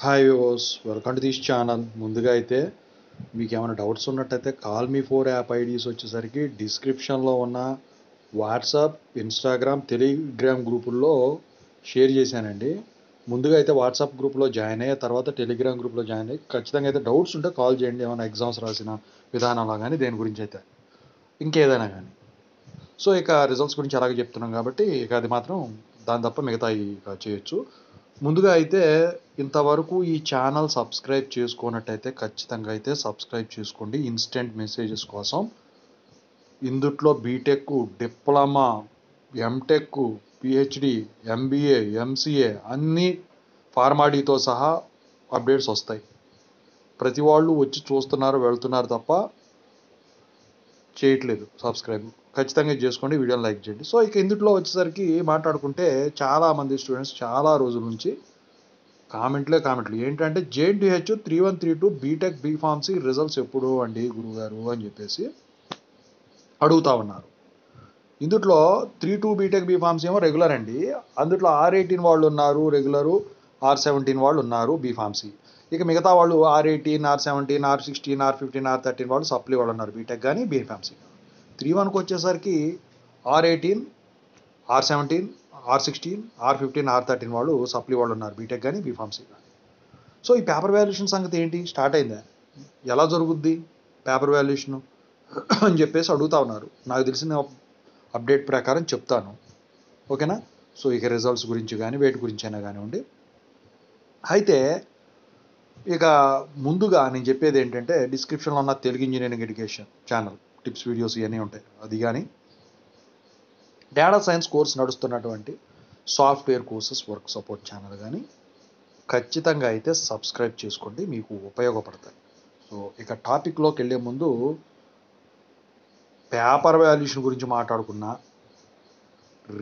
Hi viewers, welcome to this channel. ముందుగా అయితే మీకు ఏమైనా డౌట్స్ ఉన్నట్టయితే call me four app IDs వచ్చేసరికి డిస్క్రిప్షన్లో ఉన్న వాట్సాప్, ఇన్స్టాగ్రామ్, టెలిగ్రామ్ గ్రూపుల్లో షేర్ చేశానండి. ముందుగా అయితే వాట్సాప్ గ్రూప్లో జాయిన్ అయ్యి తర్వాత టెలిగ్రామ్ గ్రూప్లో జాయిన్ అయ్యి ఖచ్చితంగా అయితే డౌట్స్ ఉంటే కాల్ చేయండి. ఏమైనా ఎగ్జామ్స్ రాసిన విధానంలో కానీ దేని గురించి అయితే ఇంకేదైనా కానీ. సో ఇక రిజల్ట్స్ గురించి అలాగే చెప్తున్నాం కాబట్టి ఇక అది మాత్రం దాని తప్ప మిగతా ఇక చేయొచ్చు. ముందుగా అయితే ఇంతవరకు ఈ ఛానల్ సబ్స్క్రైబ్ చేసుకున్నట్టయితే ఖచ్చితంగా అయితే సబ్స్క్రైబ్ చేసుకోండి. ఇన్స్టెంట్ మెసేజెస్ కోసం ఇందుట్లో BTech, diploma, MTech, PhD, MBA, MCA అన్నీ ఫార్మాడీతో సహా అప్డేట్స్ వస్తాయి. ప్రతి వాళ్ళు వచ్చి చూస్తున్నారు, వెళ్తున్నారు తప్ప చేయట్లేదు సబ్స్క్రైబ్. ఖచ్చితంగా చేసుకోండి, వీడియోని లైక్ చేయండి. సో ఇక ఇందులో వచ్చేసరికి మాట్లాడుకుంటే చాలామంది స్టూడెంట్స్ చాలా రోజుల నుంచి కామెంట్లు ఏంటంటే JNTH 3132 బీటెక్ బీఫార్మసీ రిజల్ట్స్ ఎప్పుడు అండి గురుగారు అని చెప్పేసి అడుగుతా ఉన్నారు. ఇందులో 32 బీటెక్ బీఫార్మసీ ఏమో రెగ్యులర్ అండి. అందులో R18 వాళ్ళు ఉన్నారు రెగ్యులరు, R17 వాళ్ళు ఉన్నారు బీఫార్మసీ. ఇక మిగతా వాళ్ళు R18, R17, R16, R15, R13 వాళ్ళు సప్లీ వాళ్ళు ఉన్నారు బీటెక్ కానీ బీఫార్మసీ. 31కి వచ్చేసరికి R18, R17, R16, R15, R13 వాళ్ళు సప్లీ వాళ్ళు ఉన్నారు బీటెక్ కానీ బీఫార్మసీ కానీ. సో ఈ పేపర్ వాల్యుయేషన్ సంగతి ఏంటి, స్టార్ట్ అయిందా, ఎలా జరుగుద్ది పేపర్ వాల్యుయేషను అని చెప్పేసి అడుగుతా ఉన్నారు. నాకు తెలిసిన అప్డేట్ ప్రకారం చెప్తాను, ఓకేనా. సో ఇక రిజల్ట్స్ గురించి కానీ వేటి గురించి అయినా కానివ్వండి. అయితే ఇక ముందుగా నేను చెప్పేది ఏంటంటే డిస్క్రిప్షన్లో ఉన్న Telugu engineering education channel tips videos ఇవన్నీ ఉంటాయి. అది కానీ డేటా సైన్స్ కోర్స్ నడుస్తున్నటువంటి software courses work support channel కానీ ఖచ్చితంగా అయితే సబ్స్క్రైబ్ చేసుకోండి, మీకు ఉపయోగపడతాయి. సో ఇక టాపిక్లోకి వెళ్ళే ముందు పేపర్ వాల్యుయేషన్ గురించి మాట్లాడుకున్నా,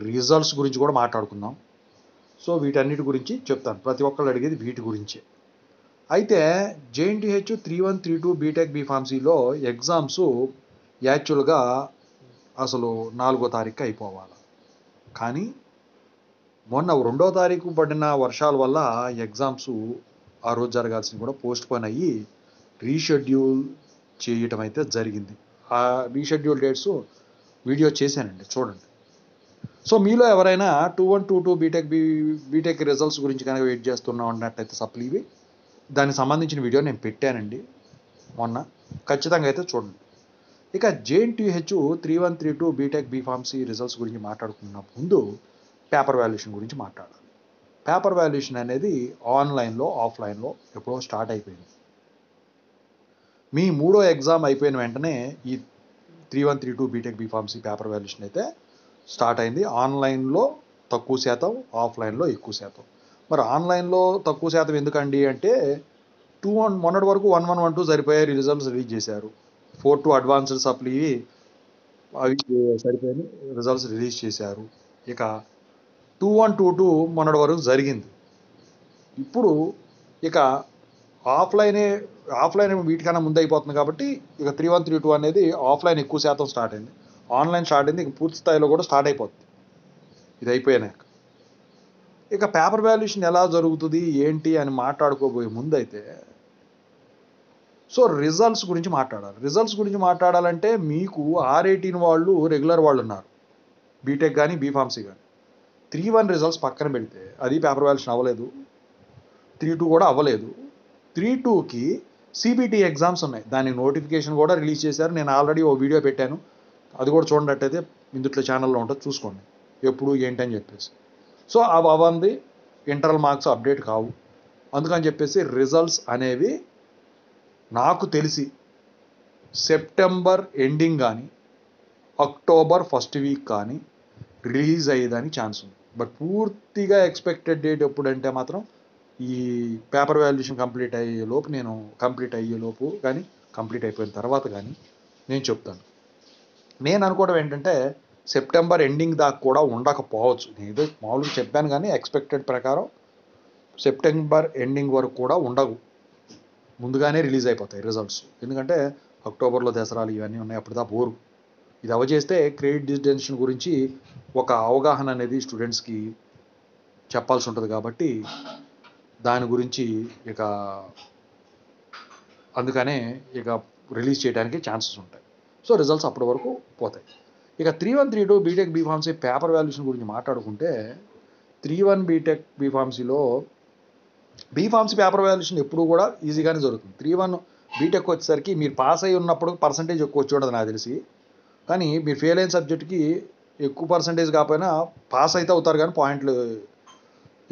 రిజల్ట్స్ గురించి కూడా మాట్లాడుకుందాం. సో వీటన్నిటి గురించి చెప్తాను, ప్రతి ఒక్కళ్ళు అడిగేది వీటి గురించే. అయితే JNTH 3132 బీటెక్ బీఫార్మసీలో ఎగ్జామ్స్ యాక్చువల్గా అసలు 4వ తారీఖు అయిపోవాలి. కానీ మొన్న 2వ తారీఖు పడిన వర్షాల వల్ల ఎగ్జామ్స్ ఆ రోజు జరగాల్సింది కూడా పోస్ట్ పోన్ అయ్యి రీషెడ్యూల్ చేయటం అయితే జరిగింది. ఆ రీషెడ్యూల్ డేట్స్ వీడియో చేశానండి, చూడండి. సో మీలో ఎవరైనా 2122 బీటెక్ రిజల్ట్స్ గురించి కనుక వెయిట్ చేస్తున్నా ఉన్నట్టయితే సప్లీవి దానికి సంబంధించిన వీడియో నేను పెట్టానండి మొన్న, ఖచ్చితంగా అయితే చూడండి. ఇక JNTH 3132 బీటెక్ బీఫార్మసీ రిజల్ట్స్ గురించి మాట్లాడుకున్న ముందు పేపర్ వాల్యుయేషన్ గురించి మాట్లాడాలి. పేపర్ వాల్యుయేషన్ అనేది ఆన్లైన్లో ఆఫ్లైన్లో ఎప్పుడో స్టార్ట్ అయిపోయింది. మీ 3వ ఎగ్జామ్ అయిపోయిన వెంటనే ఈ 3132 బీటెక్ బీఫార్మసీ పేపర్ వాల్యుయేషన్ అయితే స్టార్ట్ అయింది. ఆన్లైన్లో తక్కువ శాతం, ఆఫ్లైన్లో ఎక్కువ శాతం. మరి ఆన్లైన్లో తక్కువ శాతం ఎందుకండి అంటే మొన్నటి వరకు 1112 సరిపోయాయి, రిజల్ట్స్ రిలీజ్ చేశారు. 42 అడ్వాన్స్డ్ సప్లీ అవి సరిపోయి రిజల్ట్స్ రిలీజ్ చేశారు. ఇక 2122 మొన్నటి వరకు జరిగింది. ఇప్పుడు ఇక ఆఫ్లైన్ వీటికన్నా ముందు అయిపోతుంది కాబట్టి ఇక 3132 అనేది ఆఫ్లైన్ ఎక్కువ శాతం స్టార్ట్ అయింది. ఆన్లైన్ స్టార్ట్ అయింది, ఇక పూర్తి స్థాయిలో కూడా స్టార్ట్ అయిపోతుంది ఇది అయిపోయినాక. ఇక పేపర్ వాల్యుయేషన్ ఎలా జరుగుతుంది ఏంటి అని మాట్లాడుకోబోయే ముందు అయితే సో రిజల్ట్స్ గురించి మాట్లాడాలి. రిజల్ట్స్ గురించి మాట్లాడాలంటే మీకు R18 వాళ్ళు రెగ్యులర్ వాళ్ళు ఉన్నారు బీటెక్ కానీ బీఫార్మసీ కానీ. 31 రిజల్ట్స్ పక్కన పెడితే అది పేపర్ వాల్యుయేషన్ అవ్వలేదు, 32 కూడా అవ్వలేదు. 32కి CBT ఎగ్జామ్స్ ఉన్నాయి, దానికి నోటిఫికేషన్ కూడా రిలీజ్ చేశారు. నేను ఆల్రెడీ ఓ వీడియో పెట్టాను, అది కూడా చూడనట్టయితే ఇందులో ఛానల్లో ఉంటుంది, చూసుకోండి ఎప్పుడు ఏంటని చెప్పేసి. సో అవంది ఇంటర్నల్ మార్క్స్ అప్డేట్ కావు, అందుకని చెప్పేసి రిజల్ట్స్ అనేవి నాకు తెలిసి సెప్టెంబర్ ఎండింగ్ కానీ అక్టోబర్ ఫస్ట్ వీక్ కానీ రిలీజ్ అయ్యేదానికి ఛాన్స్ ఉంది. బట్ పూర్తిగా ఎక్స్పెక్టెడ్ డేట్ ఎప్పుడంటే మాత్రం ఈ పేపర్ వాల్యుయేషన్ కంప్లీట్ అయ్యేలోపు కానీ కంప్లీట్ అయిపోయిన తర్వాత కానీ నేను చెప్తాను. నేను అనుకోవడం ఏంటంటే సెప్టెంబర్ ఎండింగ్ దాకా కూడా ఉండకపోవచ్చు. నేను మామూలుగా చెప్పాను కానీ ఎక్స్పెక్టెడ్ ప్రకారం సెప్టెంబర్ ఎండింగ్ వరకు కూడా ఉండవు, ముందుగానే రిలీజ్ అయిపోతాయి రిజల్ట్స్. ఎందుకంటే అక్టోబర్లో దసరాలు ఇవన్నీ ఉన్నాయి, అప్పుడుదా బోరు. ఇది అవజేస్తే క్రెడిట్ డిస్టెన్షన్ గురించి ఒక అవగాహన అనేది స్టూడెంట్స్కి చెప్పాల్సి ఉంటుంది కాబట్టి దాని గురించి ఇక అందుకనే ఇక రిలీజ్ చేయడానికి ఛాన్సెస్ ఉంటాయి. సో రిజల్ట్స్ అప్పటి వరకు పోతాయి. ఇక 3-1-3-2 బీటెక్ బీఫార్మసీ పేపర్ వాల్యుయేషన్ గురించి మాట్లాడుకుంటే 3-1 బీటెక్ బీఫార్మసీలో బీఫార్మసీ పేపర్ వాల్యుయేషన్ ఎప్పుడు కూడా ఈజీగానే జరుగుతుంది. 3-1 బీటెక్ వచ్చేసరికి మీరు పాస్ అయి ఉన్నప్పుడు పర్సంటేజ్ ఎక్కువ వచ్చి ఉండదు నాకు తెలిసి, కానీ మీరు ఫెయిల్ అయిన సబ్జెక్ట్కి ఎక్కువ పర్సంటేజ్ కాకపోయినా పాస్ అయితే అవుతారు కానీ పాయింట్లు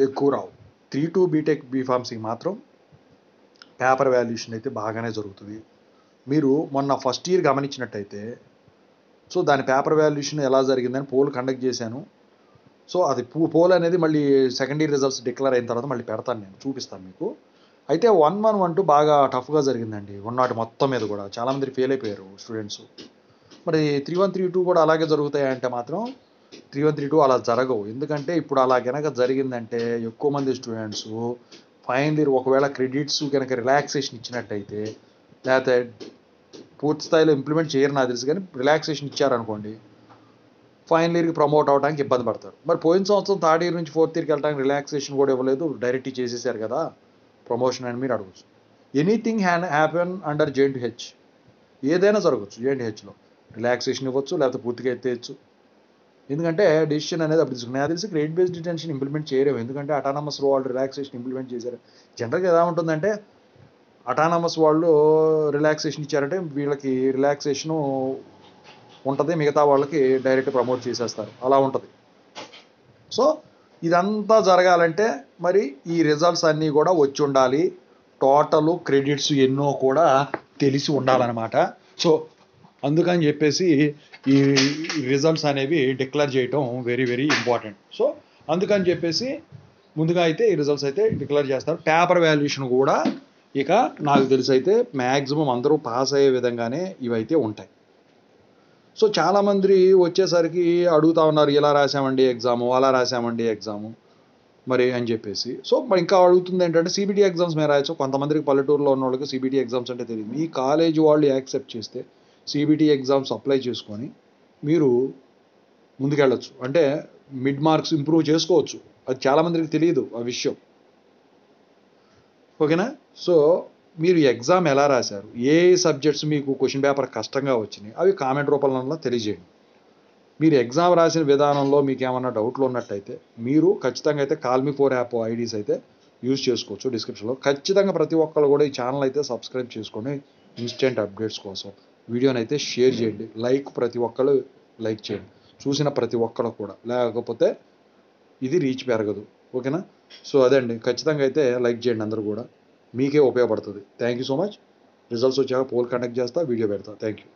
ఎక్కువ రావు. 3-2 బీటెక్ బీఫార్మసీకి మాత్రం పేపర్ వాల్యుయేషన్ అయితే బాగానే జరుగుతుంది. మీరు మొన్న ఫస్ట్ ఇయర్ గమనించినట్టయితే సో దాని పేపర్ వాల్యుయేషన్ ఎలా జరిగిందని పోల్ కండక్ట్ చేశాను. సో అది పోల్ అనేది మళ్ళీ సెకండ్ ఇయర్ రిజల్ట్స్ డిక్లేర్ అయిన తర్వాత మళ్ళీ పెడతాను, నేను చూపిస్తాను మీకు. అయితే 1-1-1-2 బాగా టఫ్గా జరిగిందండి. ఉన్నాటి మొత్తం మీద కూడా చాలామంది ఫెయిల్ అయిపోయారు స్టూడెంట్స్. మరి 3-1-3-2 కూడా అలాగే జరుగుతాయంటే మాత్రం 3-1-3-2 అలా జరగవు. ఎందుకంటే ఇప్పుడు అలా కనుక జరిగిందంటే ఎక్కువ మంది స్టూడెంట్స్ ఫైనల్ ఇయర్ ఒకవేళ క్రెడిట్స్ కనుక రిలాక్సేషన్ ఇచ్చినట్టయితే, లేకపోతే పూర్తి స్థాయిలో ఇంప్లిమెంట్ చేయరు నాకు తెలుసు, కానీ రిలాక్సేషన్ ఇచ్చారనుకోండి ఫైనల్ ఇయర్కి ప్రమోట్ అవడానికి ఇబ్బంది పడతారు. మరి పోయిన సంవత్సరం థర్డ్ ఇయర్ నుంచి ఫోర్త్ ఇయర్కి వెళ్ళడానికి రిలాక్సేషన్ కూడా ఇవ్వలేదు, డైరెక్ట్ చేసేసారు కదా ప్రమోషన్ అని మీరు అడగచ్చు. ఎనీథింగ్ హ్యాపెన్ అండర్ JNTH, ఏదైనా జరగచ్చు. JNTHలో రిలాక్సేషన్ ఇవ్వచ్చు, లేకపోతే పూర్తిగా ఎత్తేయచ్చు. ఎందుకంటే డెసిషన్ అనేది అప్పుడు తీసుకుని నాకు తెలిసి క్రెడిట్ బేస్డ్ డిటెన్షన్ ఇంప్లిమెంట్ చేయలేము. ఎందుకంటే అటానమస్ వాళ్ళు రిలాక్సేషన్ ఇంప్లిమెంట్ చేశారు. జనరల్గా ఎలా ఉంటుందంటే అటానమస్ వాళ్ళు రిలాక్సేషన్ ఇచ్చారంటే వీళ్ళకి రిలాక్సేషను ఉంటుంది, మిగతా వాళ్ళకి డైరెక్ట్ ప్రమోట్ చేసేస్తారు, అలా ఉంటుంది. సో ఇదంతా జరగాలంటే మరి ఈ రిజల్ట్స్ అన్నీ కూడా వచ్చి ఉండాలి, టోటల్ క్రెడిట్స్ ఎన్నో కూడా తెలిసి ఉండాలన్నమాట. సో అందుకని చెప్పేసి ఈ రిజల్ట్స్ అనేవి డిక్లేర్ చేయటం వెరీ వెరీ ఇంపార్టెంట్. సో అందుకని చెప్పేసి ముందుగా అయితే ఈ రిజల్ట్స్ అయితే డిక్లేర్ చేస్తారు. పేపర్ వాల్యుయేషన్ కూడా ఇక నాకు తెలిసి అయితే మ్యాక్సిమం అందరూ పాస్ అయ్యే విధంగానే ఇవైతే ఉంటాయి. సో చాలామంది వచ్చేసరికి అడుగుతా ఉన్నారు, ఇలా రాసామండి ఎగ్జాము, అలా రాసామండి ఎగ్జాము మరి అని చెప్పేసి. సో మరి ఇంకా అడుగుతుంది ఏంటంటే CBT ఎగ్జామ్స్ మేము రాయొచ్చు. కొంతమందికి పల్లెటూరులో ఉన్న వాళ్ళకి CBT ఎగ్జామ్స్ అంటే తెలియదు. మీ కాలేజ్ వాళ్ళు యాక్సెప్ట్ చేస్తే CBT ఎగ్జామ్స్ అప్లై చేసుకొని మీరు ముందుకెళ్ళచ్చు. అంటే మిడ్ మార్క్స్ ఇంప్రూవ్ చేసుకోవచ్చు. అది చాలామందికి తెలియదు ఆ విషయం. ఓకేనా? సో మీరు ఎగ్జామ్ ఎలా రాశారు, ఏ సబ్జెక్ట్స్ మీకు క్వశ్చన్ పేపర్ కష్టంగా వచ్చినాయి, అవి కామెంట్ రూపంలో తెలియజేయండి. మీరు ఎగ్జామ్ రాసిన విధానంలో మీకు ఏమన్నా డౌట్లు ఉన్నట్టయితే మీరు ఖచ్చితంగా అయితే కాల్మీ4 యాప్ ఐడీస్ అయితే యూజ్ చేసుకోవచ్చు డిస్క్రిప్షన్లో. ఖచ్చితంగా ప్రతి ఒక్కరు కూడా ఈ ఛానల్ అయితే సబ్స్క్రైబ్ చేసుకొని ఇన్స్టెంట్ అప్డేట్స్ కోసం వీడియోని అయితే షేర్ చేయండి. ప్రతి ఒక్కరు లైక్ చేయండి, చూసిన ప్రతి ఒక్కరు కూడా, లేకపోతే ఇది రీచ్ పెరగదు. ఓకేనా? సో అదే అండి, ఖచ్చితంగా అయితే లైక్ చేయండి, అందరూ కూడా మీకే ఉపయోగపడుతుంది. Thank you so much. Results వచ్చాక పోల్ కండక్ట్ చేస్తా, వీడియో పెడతా. Thank you.